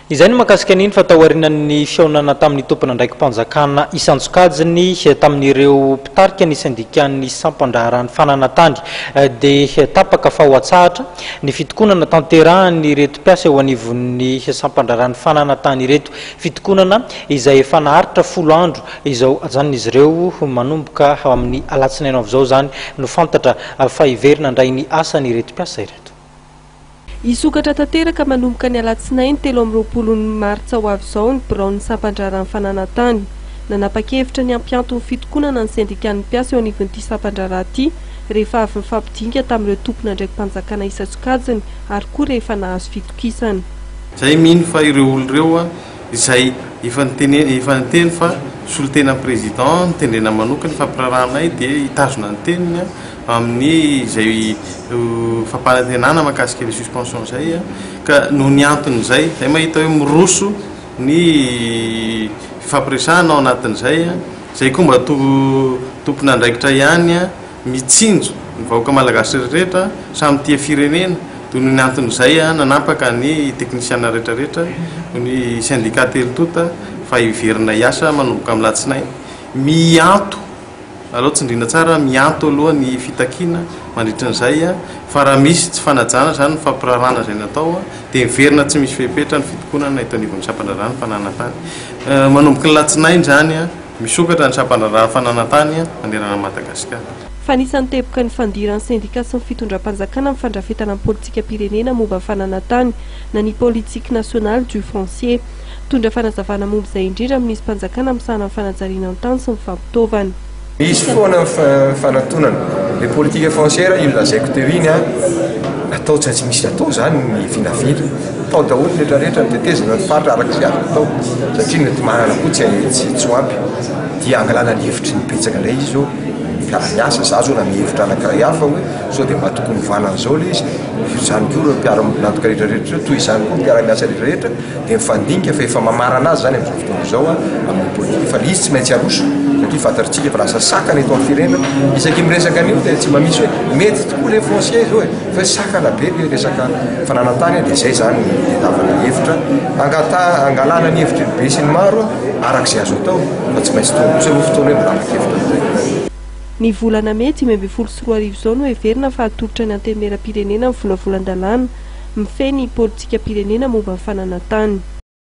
izay ny mahakasika niny fatahoarinan'ny fionana tamin'ny tompona ndraiky mpanjakana isantsokajiny tamin'ireo mpitarika ny syndikan'ny sampandraharany fananatany dia tapaka fa ho atsahatra ny fitokonana tanterahany reto mpiasa eo anivon'ny sampandraharany fananatany ireto, fitokonana izay efa naharitra 10 andro izao ajanon'izy ireo manomboka amin'ny alatsinaino avizao zany no fantatra fa iverina ndray ny asany ireto mpiasa ireto. Isokatra tanteraka manomboka ny alatsinainy 13 martsa ho avy izao ny biraon'ny sampandraharany fananatany. Nanapa-kevitra ny ampianto ny fitokonana ny syndikan'ny mpiasa eo anivon'ity sampandraharaha ity rehefa avy mifampidinga tamin'ireo tompona ndraiky mpanjakana isantsokajiny ary koa rehefa nahazo fitokisana. Zay mino fa ireo olo ireo izay efa niteny fa solotena président nitendrena manokana fampiraranay dia hitazona ny teniny amin'ny izay fampanantenana mahakasika ny suspension zay ka no ny anton'izay zay mahita hoe miroso ny fampiresahana ao anatin'izay zay koa mba tompona andraikitra ihany mitsinjo ny vahoaka malagasy rehetra samy tia firenena toy ny anton'izay nanapaka ny teknisiana rehetrarehetra ny syndicat telotota fa iverina iasa manomboka amin'ny latsinainy mianto aloha tsy indrindra tsara mianto aloha ny fitakina mandritran'izay fa raha misy tsy fanajana zany fampirarana zay natao dia miverina tsy misy fepetra ny fitokonana eto anivon'ny sampandraharany fananatany manomboka ny latsinainy zany misokatra ny sampandraharany fananatany manderana Madagasikara. Fa anisan'ny teboka ny fandiran'ny sindika sy ny fitondram-panjakana amin'ny fandrafetana ny politika pirenena momba fananatany na ny politique nationale du foncier. Tondra fanazavana momba izay indrindra amin'izy mpanjakana misahana amin'ny fanajariana ny tany sy ny fampitaovana. Misy foana fanatonana le politique foncière io lazaiko teo iny atao tsy misy atao zany ny vinavila atao daholo rehetrarehetra mitetezana ny faritra araka izay azo atao satria ny manana koa tsy ho ampy dia angalana ny hevitry ny petsaka indray izy zao mpiara-miasa za zao na mihevitra anankiray hafa hoe sao dia mba tokony vanana zao le izy izany koa ireo mpiara-nantoka rehetrarehetra toy izany koa mpiara-miasa rehetrarehetra dia mifandinika fa efa mamarana azy zany amin'izao fotoana izao amin'ny politika fa izy tsy maintsy aroso satria fantatritsika fa lasa sakana eto amin'ny firenena isaky miresaka an'io dia tsy mamisy hoe mety tokoa le foncier zao fa sakana be le resaka fananatany dia zay zany diadavana hevitra angalana ny hevitry ny be sy ny maro arak'izay azo atao fa tsy maintsy tokosa aloha fotoana hoe milampak-hevitra amin'izay. Ny volana May 2024 izao no heverina fa atolotra ny antenimera-pirenena amin'ny volavolan-dalàna mifehy ny politika pirenena momba ny fananatany.